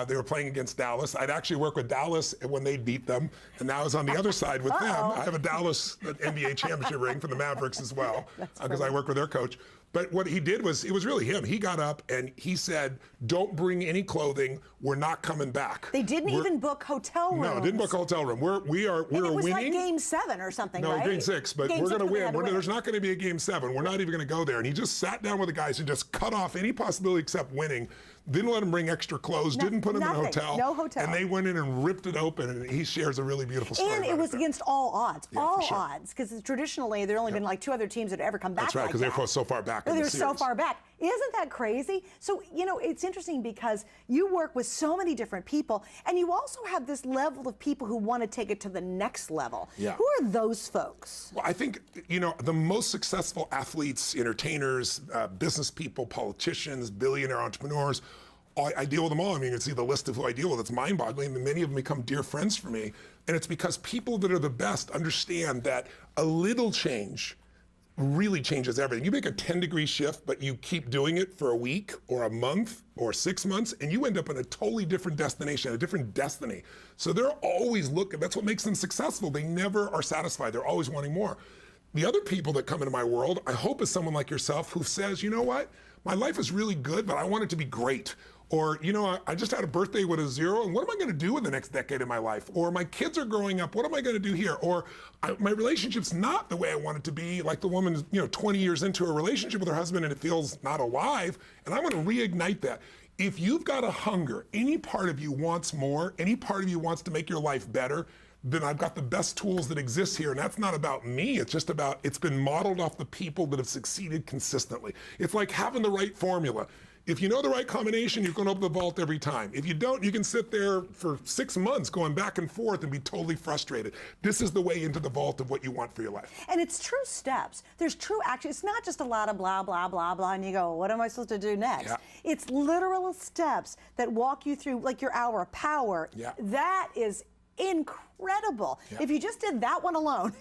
They were playing against Dallas. I'd actually worked with Dallas when they beat them, and now I was on the other side with them. I have a Dallas NBA championship ring from the Mavericks as well, because I worked with their coach. But what he did was, it was really him. He got up and he said, don't bring any clothing. We're not coming back. They didn't even book hotel rooms. No, didn't book a hotel room. We're winning. It was like Game 7 or something, no, right? Game 6, but we're going to win. There's not going to be a Game 7. We're not even going to go there. And he just sat down with the guys and just cut off any possibility except winning. Didn't let them bring extra clothes. Didn't put them in a hotel. No hotel. And they went in and ripped it open. And he shares a really beautiful story. And it was against all odds. Yeah, all odds. Because traditionally, there have only been like 2 other teams that have ever come back. That's right, because they're so far back. They're so far back. Isn't that crazy? So, it's interesting because you work with so many different people, and you also have this level of people who want to take it to the next level. Yeah. Who are those folks? Well, I think, the most successful athletes, entertainers, business people, politicians, billionaire entrepreneurs, I deal with them all. I mean, you can see the list of who I deal with. It's mind-boggling. And many of them become dear friends for me. And it's because people that are the best understand that a little change really changes everything. You make a 10-degree shift, but you keep doing it for a week or a month or 6 months, and you end up in a totally different destination, a different destiny. So they're always looking. That's what makes them successful. They never are satisfied. They're always wanting more. The other people that come into my world, I hope is someone like yourself who says, you know what? My life is really good, but I want it to be great. Or, I just had a birthday with a 0, and what am I going to do in the next decade of my life? Or my kids are growing up, what am I going to do here? Or my relationship's not the way I want it to be, like the woman, 20 years into a relationship with her husband and it feels not alive, and I want to reignite that. If you've got a hunger, any part of you wants more, any part of you wants to make your life better, then I've got the best tools that exist here. And that's not about me. It's just about, it's been modeled off the people that have succeeded consistently. It's like having the right formula. If you know the right combination, you can open the vault every time. If you don't, you can sit there for 6 months going back and forth and be totally frustrated. This is the way into the vault of what you want for your life. And it's true steps. There's true action. It's not just a lot of blah, blah, blah, blah, and you go, what am I supposed to do next? Yeah. It's literal steps that walk you through, like your hour of power. Yeah. That is incredible. Yeah. If you just did that one alone,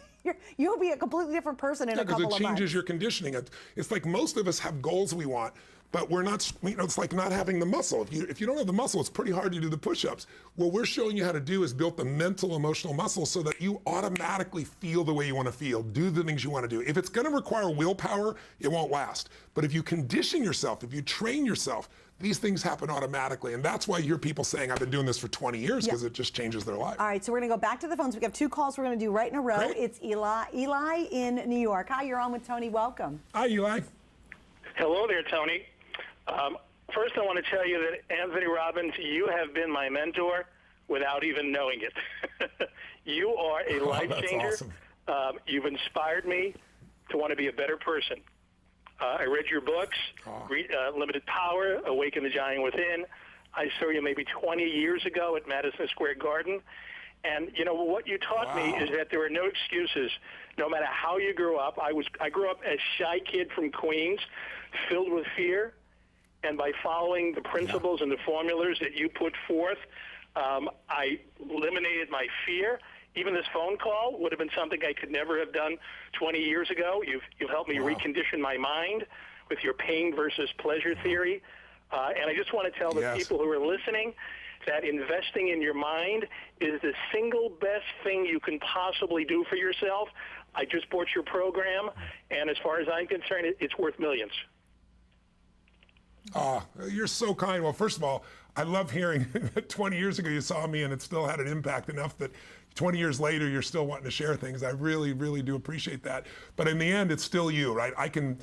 you'll be a completely different person in a couple of months. Because it changes your conditioning. It's like most of us have goals we want, but we're not, it's like not having the muscle. If you don't have the muscle, it's pretty hard to do the push-ups. What we're showing you how to do is build the mental, emotional muscle so that you automatically feel the way you want to feel, do the things you want to do. If it's going to require willpower, it won't last. But if you condition yourself, if you train yourself, these things happen automatically. And that's why you hear people saying, I've been doing this for 20 years, because it just changes their life. All right, so we're going to go back to the phones. We have 2 calls we're going to do right in a row. Great. It's Eli in New York. Hi, you're on with Tony. Welcome. Hi, Eli. Hello there, Tony. First, I want to tell you that Anthony Robbins, you have been my mentor without even knowing it. You are a life changer. Awesome. You've inspired me to want to be a better person. I read your books, Limited Power, Awaken the Giant Within. I saw you maybe 20 years ago at Madison Square Garden. And, you know, what you taught me is that there are no excuses, no matter how you grew up. I grew up as a shy kid from Queens, filled with fear. And by following the principles and the formulas that you put forth, I eliminated my fear. Even this phone call would have been something I could never have done 20 years ago. You've helped me recondition my mind with your pain versus pleasure theory. And I just want to tell the people who are listening that investing in your mind is the single best thing you can possibly do for yourself. I just bought your program, and as far as I'm concerned, it's worth millions. Oh, you're so kind. Well, first of all, I love hearing that 20 years ago you saw me and it still had an impact enough that 20 years later you're still wanting to share things. I really, really do appreciate that. But in the end, it's still you, right? I can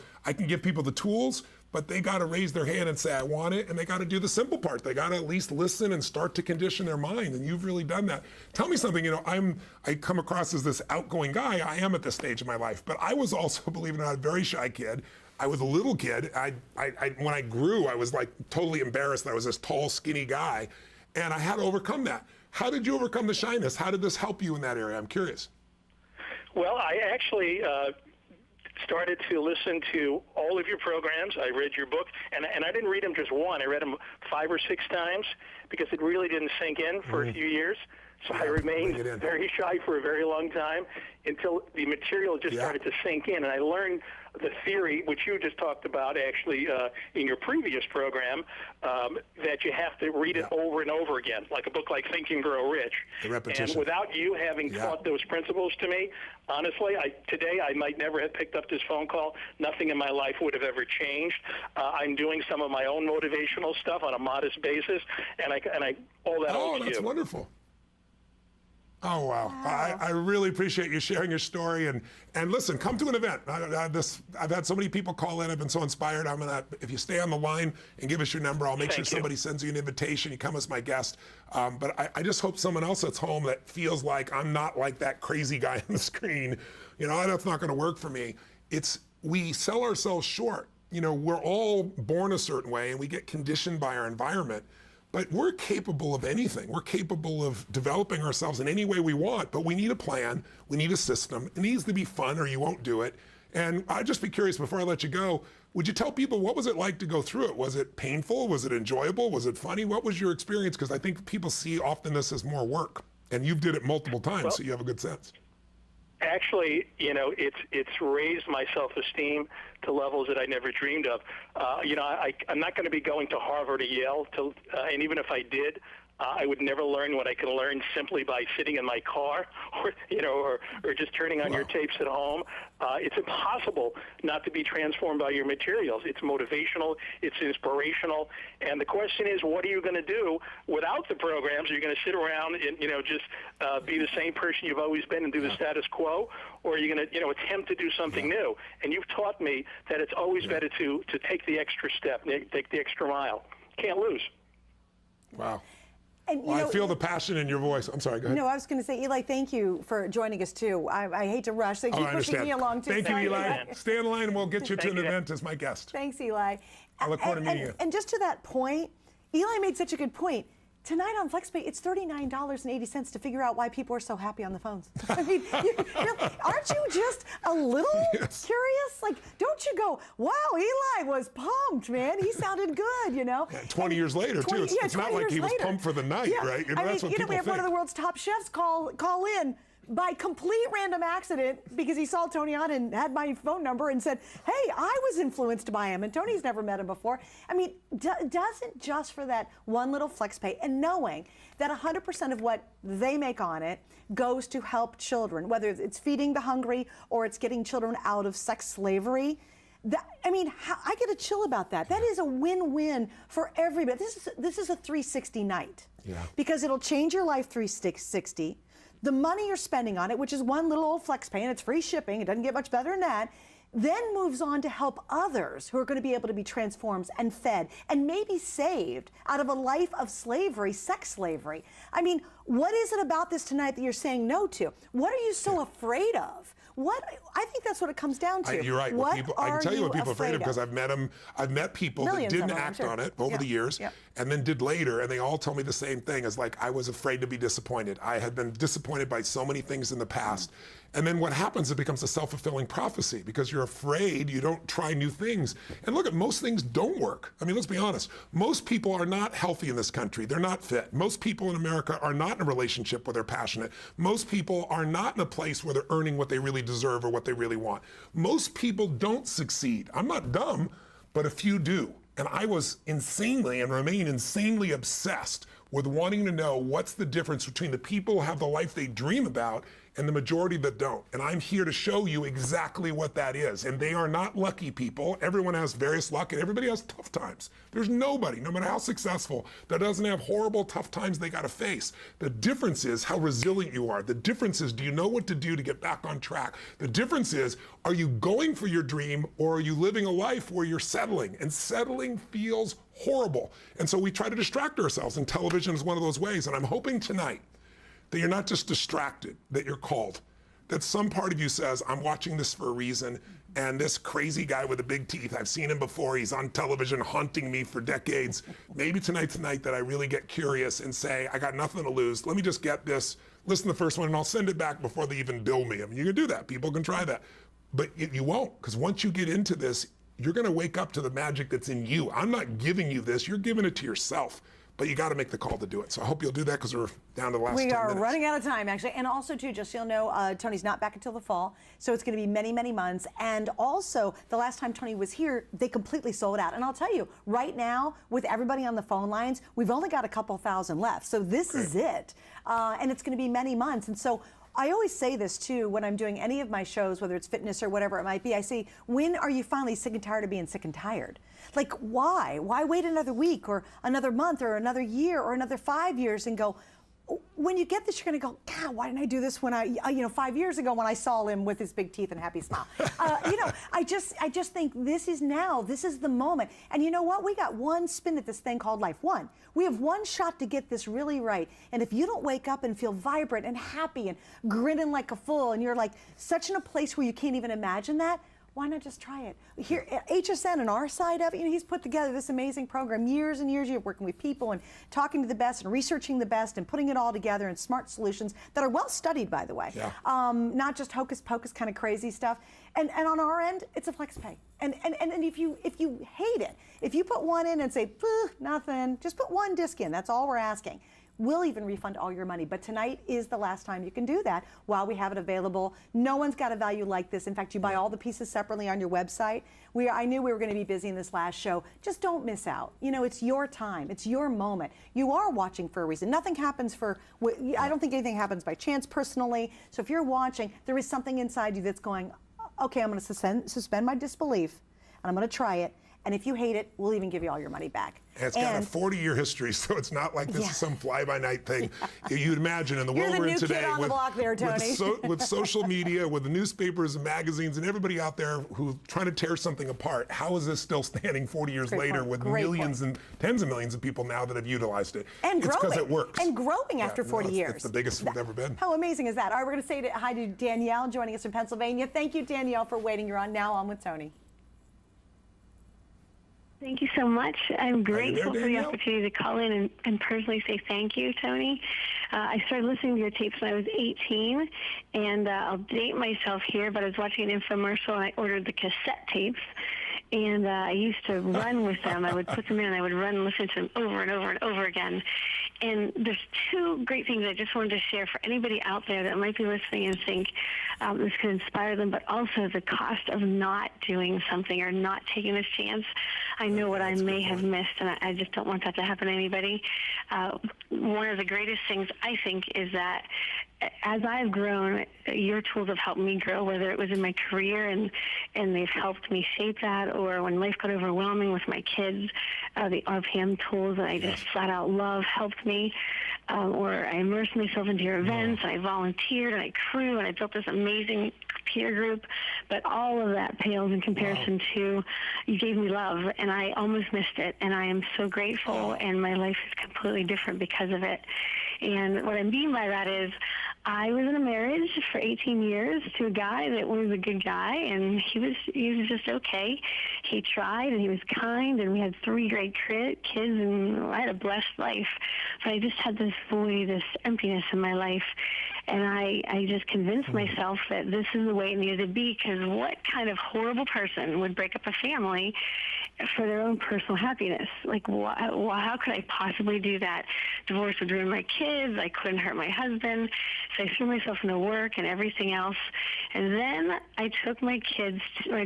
give people the tools, but they got to raise their hand and say, I want it, and they got to do the simple part. They got to at least listen and start to condition their mind, and you've really done that. Tell me something, I come across as this outgoing guy. I am at this stage of my life, but I was also, believe it or not, a very shy kid. I was a little kid. When I grew, I was like totally embarrassed that I was this tall, skinny guy, and I had to overcome that. How did you overcome the shyness? How did this help you in that area? I'm curious. Well, I actually started to listen to all of your programs. I read your book, and I didn't read them just one. I read them 5 or 6 times because it really didn't sink in for a few years. So I remained very shy for a very long time until the material just started to sink in. And I learned the theory, which you just talked about actually in your previous program, that you have to read it over and over again, like a book like Think and Grow Rich. The repetition. And without you having taught those principles to me, honestly, today I might never have picked up this phone call. Nothing in my life would have ever changed. I'm doing some of my own motivational stuff on a modest basis, and I all that owes to you. Oh, that's wonderful. Oh, wow. I really appreciate you sharing your story. And listen, come to an event. I've had so many people call in. I've been so inspired. If you stay on the line and give us your number, I'll make sure somebody sends you an invitation. You come as my guest. But I just hope someone else that's home that feels like I'm not like that crazy guy on the screen, that's not going to work for me. We sell ourselves short. We're all born a certain way and we get conditioned by our environment. But we're capable of anything. We're capable of developing ourselves in any way we want, but we need a plan. We need a system. It needs to be fun or you won't do it. And I'd just be curious, before I let you go, would you tell people what was it like to go through it? Was it painful? Was it enjoyable? Was it funny? What was your experience? Because I think people see often this as more work. And you've did it multiple times, so you have a good sense. Actually, it's raised my self-esteem to levels that I never dreamed of. I'm not going to be going to Harvard or Yale, and even if I did, I would never learn what I can learn simply by sitting in my car or just turning on your tapes at home. It's impossible not to be transformed by your materials. It's motivational, it's inspirational, and the question is, what are you going to do without the programs? Are you going to sit around and just be the same person you've always been and do the status quo, or are you going to attempt to do something new? And you've taught me that it's always better to take the extra step, take the extra mile. Can't lose. Wow. And, you Well, know, I feel the passion in your voice. I'm sorry, go ahead. No, I was going to say, Eli, thank you for joining us, too. I hate to rush. They keep I pushing understand. me along, too. Thank you, Sorry, Eli. Stay in line and we'll get you to an event as my guest. Thanks, Eli. I look forward to meeting you. And just to that point, Eli made such a good point. Tonight on FlexPay, it's $39.80 to figure out why people are so happy on the phones. I mean, aren't you just a little curious? Like, don't you go, wow, Eli was pumped, man. He sounded good, you know? Yeah, 20 years later, too. It's not like he was pumped for the night, right? I That's mean, what people we have think. one of the world's top chefs call in by complete random accident because he saw Tony on and had my phone number and said, hey, I was influenced by him, and Tony's never met him before. I mean, doesn't just for that one little FlexPay and knowing that 100% of what they make on it goes to help children, whether it's feeding the hungry or it's getting children out of sex slavery. I get a chill about that. That is a win-win for everybody. This is a 360 night because it'll change your life 360. The money you're spending on it, which is one little old FlexPay, and it's free shipping, it doesn't get much better than that, then moves on to help others who are going to be able to be transformed and fed and maybe saved out of a life of slavery, sex slavery. I mean, what is it about this tonight that you're saying no to? What are you so afraid of? I think that's what it comes down to. You're right. I can tell you what people are afraid of because I've met them. I've met people that didn't act on it over the years and then did later, and they all tell me the same thing as like, I was afraid to be disappointed. I had been disappointed by so many things in the past. And then what happens, it becomes a self-fulfilling prophecy because you're afraid, you don't try new things. And look, most things don't work. I mean, let's be honest. Most people are not healthy in this country. They're not fit. Most people in America are not in a relationship where they're passionate. Most people are not in a place where they're earning what they really deserve or what they really want. Most people don't succeed. I'm not dumb, but a few do. And I was insanely and remain insanely obsessed with wanting to know what's the difference between the people who have the life they dream about and the majority that don't. And I'm here to show you exactly what that is. And they are not lucky people. Everyone has various luck and everybody has tough times. There's nobody, no matter how successful, that doesn't have horrible, tough times they gotta face. The difference is how resilient you are. The difference is, do you know what to do to get back on track? The difference is, are you going for your dream or are you living a life where you're settling? And settling feels horrible. And so we try to distract ourselves, and television is one of those ways. And I'm hoping tonight that you're not just distracted, that you're called. That some part of you says, I'm watching this for a reason, and this crazy guy with the big teeth, I've seen him before, he's on television haunting me for decades. Maybe tonight's the night that I really get curious and say, I got nothing to lose, let me just get this, listen to the first one, and I'll send it back before they even bill me. I mean, you can do that, people can try that. But you won't, because once you get into this, you're gonna wake up to the magic that's in you. I'm not giving you this, you're giving it to yourself. But you got to make the call to do it. So I hope you'll do that because we're down to the last 10 minutes. We are running out of time, actually. And also, too, just so you'll know, Tony's not back until the fall. So it's going to be many, many months. And also, the last time Tony was here, they completely sold out. And I'll tell you, right now, with everybody on the phone lines, we've only got a couple thousand left. So this is it. And it's going to be many months. And so I always say this, too, when I'm doing any of my shows, whether it's fitness or whatever it might be. I say, when are you finally sick and tired of being sick and tired? Like, why? Why wait another week or another month or another year or another 5 years and go, when you get this, you're going to go, God, why didn't I do this when 5 years ago when I saw him with his big teeth and happy smile? I just think this is now. This is the moment. And you know what? We got one spin at this thing called life. One. We have one shot to get this really right. And if you don't wake up and feel vibrant and happy and grinning like a fool and you're like such in a place where you can't even imagine that, why not just try it? Here at HSN and our side of it, he's put together this amazing program, years and years of working with people and talking to the best and researching the best and putting it all together in smart solutions that are well studied, by the way. Yeah. Not just hocus pocus kind of crazy stuff. And on our end, it's a FlexPay. And if you hate it, if you put one in and say, nothing, just put one disc in, that's all we're asking. We'll even refund all your money. But tonight is the last time you can do that while we have it available. No one's got a value like this. In fact, you buy all the pieces separately on your website. I knew we were going to be busy in this last show. Just don't miss out. It's your time. It's your moment. You are watching for a reason. Nothing happens I don't think anything happens by chance personally. So if you're watching, there is something inside you that's going, okay, I'm going to suspend my disbelief, and I'm going to try it. And if you hate it, we'll even give you all your money back. And it's got a 40-year history, so it's not like this is some fly-by-night thing. You'd imagine in the world we're in today, kid on the block there, Tony. with social media, with the newspapers and magazines, and everybody out there who's trying to tear something apart, how is this still standing 40 years later with millions and tens of millions of people now that have utilized it? And it's growing. Because it works. And growing after 40 years. It's the biggest we've ever been. How amazing is that? All right, we're going to say hi to Danielle joining us from Pennsylvania. Thank you, Danielle, for waiting. You're now on with Tony. Thank you so much. I'm grateful for the opportunity to call in and personally say thank you, Tony. I started listening to your tapes when I was 18, and I'll date myself here, but I was watching an infomercial and I ordered the cassette tapes. And I used to run with them. I would put them in and I would run and listen to them over and over and over again. And there's two great things I just wanted to share for anybody out there that might be listening and think this could inspire them, but also the cost of not doing something or not taking this chance. I know what I may have missed, and I just don't want that to happen to anybody. One of the greatest things I think is that as I've grown, your tools have helped me grow, whether it was in my career and they've helped me shape that, or when life got overwhelming with my kids, the RPM tools that I just flat out love helped me, or I immersed myself into your events, and I volunteered, and I crew, and I built this amazing peer group, but all of that pales in comparison to you gave me love, and I almost missed it, and I am so grateful, and my life is completely different because of it. And what I mean by that is I was in a marriage for 18 years to a guy that was a good guy, and he was just okay. He tried, and he was kind, and we had 3 great kids, and I had a blessed life. But I just had this void, this emptiness in my life, and I just convinced myself that this is the way it needed to be, because what kind of horrible person would break up a family for their own personal happiness? Like, how could I possibly do that? Divorce would ruin my kids. I couldn't hurt my husband. So I threw myself into work and everything else. And then I took my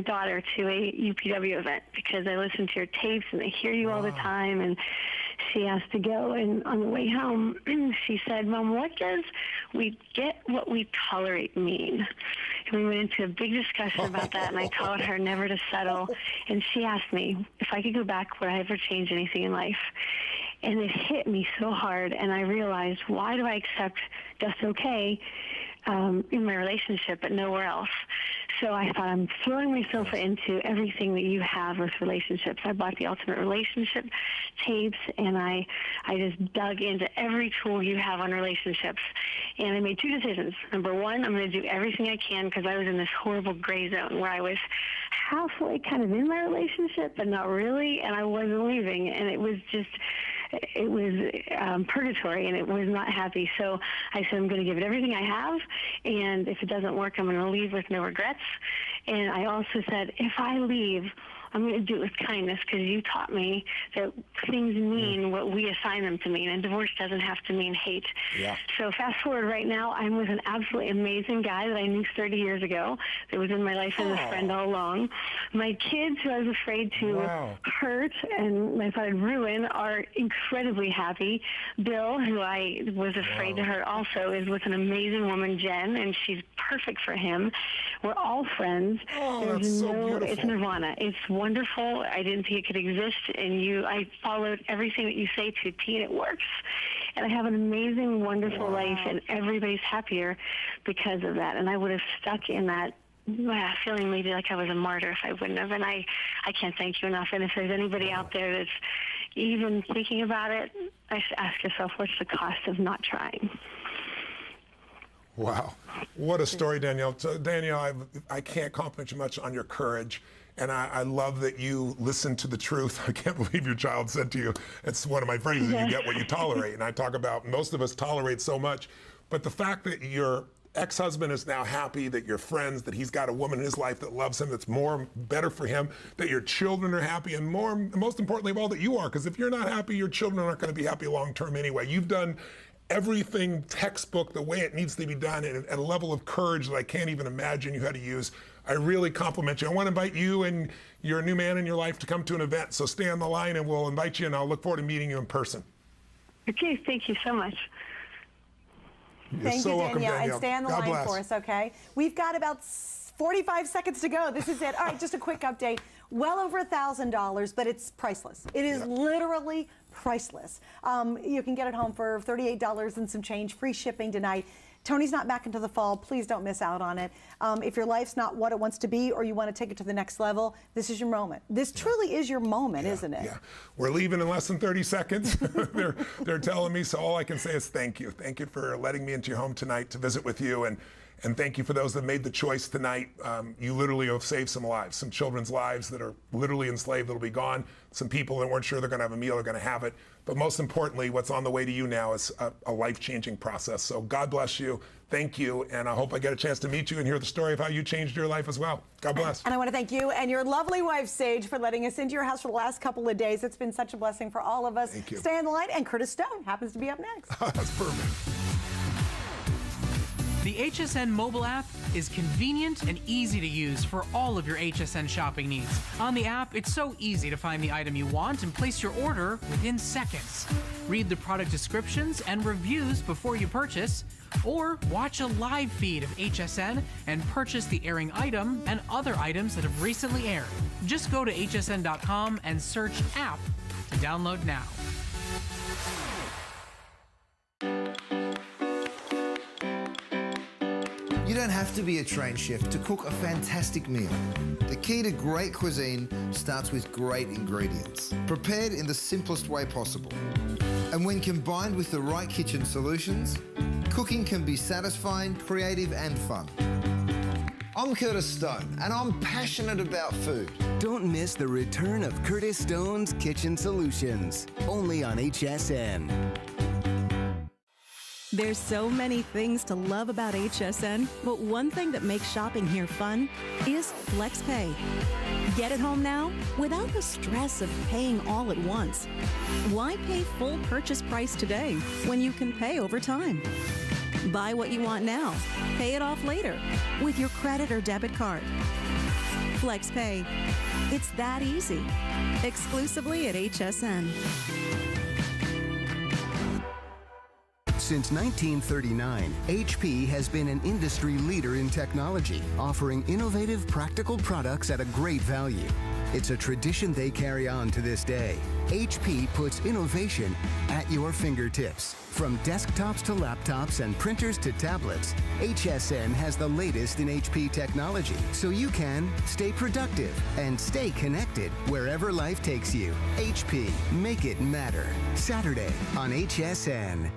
daughter to a UPW event because I listened to your tapes and I hear you all the time. And she asked to go, and on the way home, she said, "Mom, what does we get what we tolerate mean?" And we went into a big discussion about that, and I told her never to settle. And she asked me if I could go back, would I ever change anything in life? And it hit me so hard, and I realized, why do I accept just okay in my relationship but nowhere else? So I thought, I'm throwing myself into everything that you have with relationships. I bought the Ultimate Relationship tapes, and I just dug into every tool you have on relationships. And I made 2 decisions. Number 1, I'm going to do everything I can, because I was in this horrible gray zone where I was halfway kind of in my relationship, but not really, and I wasn't leaving. And it was purgatory, and it was not happy. So I said, I'm going to give it everything I have, and if it doesn't work, I'm going to leave with no regrets. And I also said, if I leave, I'm going to do it with kindness, because you taught me that things mean what we assign them to mean, and divorce doesn't have to mean hate. Yeah. So fast forward right now, I'm with an absolutely amazing guy that I knew 30 years ago that was in my life as a friend all along. My kids, who I was afraid to hurt and I thought I'd ruin, are incredibly happy. Bill, who I was afraid to hurt also, is with an amazing woman, Jen, and she's perfect for him. We're all friends. That's so beautiful. It's nirvana. It's wonderful. I didn't think it could exist, and I followed everything that you say to a T, and it works. And I have an amazing, wonderful life, and everybody's happier because of that. And I would have stuck in that feeling maybe like I was a martyr if I wouldn't have. And I can't thank you enough. And if there's anybody out there that's even thinking about it, I should ask yourself, what's the cost of not trying? Wow. What a story, Danielle. So, Danielle, I can't compliment you much on your courage. And I love that you listen to the truth. I can't believe your child said to you, it's one of my phrases, you get what you tolerate. And I talk about most of us tolerate so much. But the fact that your ex-husband is now happy, that you're friends, that he's got a woman in his life that loves him, that's better for him, that your children are happy, and most importantly of all, that you are. Because if you're not happy, your children aren't going to be happy long term anyway. You've done everything textbook the way it needs to be done at a level of courage that I can't even imagine you had to use. I really compliment you. I want to invite you and your new man in your life to come to an event. So stay on the line and we'll invite you, and I'll look forward to meeting you in person. Okay, thank you so much. Thank you, Danielle. And stay on the line for us, okay? We've got about 45 seconds to go. This is it. All right, just a quick update. Well over $1,000, but it's priceless. It is literally priceless. You can get it home for $38 and some change, free shipping tonight. Tony's not back until the fall. Please don't miss out on it. If your life's not what it wants to be or you want to take it to the next level, this is your moment. This truly is your moment, isn't it? Yeah. We're leaving in less than 30 seconds. they're telling me, so all I can say is thank you. Thank you for letting me into your home tonight to visit with you. And thank you for those that made the choice tonight. You literally have saved some lives, some children's lives that are literally enslaved that'll be gone. Some people that weren't sure they're going to have a meal are going to have it. But most importantly, what's on the way to you now is a life-changing process. So God bless you. Thank you. And I hope I get a chance to meet you and hear the story of how you changed your life as well. God bless. And I want to thank you and your lovely wife, Sage, for letting us into your house for the last couple of days. It's been such a blessing for all of us. Thank you. Stay on the line. And Curtis Stone happens to be up next. That's perfect. The HSN mobile app is convenient and easy to use for all of your HSN shopping needs. On the app, it's so easy to find the item you want and place your order within seconds. Read the product descriptions and reviews before you purchase, or watch a live feed of HSN and purchase the airing item and other items that have recently aired. Just go to hsn.com and search app to download now. You don't have to be a trained chef to cook a fantastic meal. The key to great cuisine starts with great ingredients, prepared in the simplest way possible. And when combined with the right kitchen solutions, cooking can be satisfying, creative, and fun. I'm Curtis Stone, and I'm passionate about food. Don't miss the return of Curtis Stone's Kitchen Solutions, only on HSN. There's so many things to love about HSN, but one thing that makes shopping here fun is FlexPay. Get it home now without the stress of paying all at once. Why pay full purchase price today when you can pay over time? Buy what you want now, pay it off later with your credit or debit card. FlexPay. It's that easy. Exclusively at HSN. Since 1939, HP has been an industry leader in technology, offering innovative, practical products at a great value. It's a tradition they carry on to this day. HP puts innovation at your fingertips. From desktops to laptops and printers to tablets, HSN has the latest in HP technology, so you can stay productive and stay connected wherever life takes you. HP, make it matter. Saturday on HSN.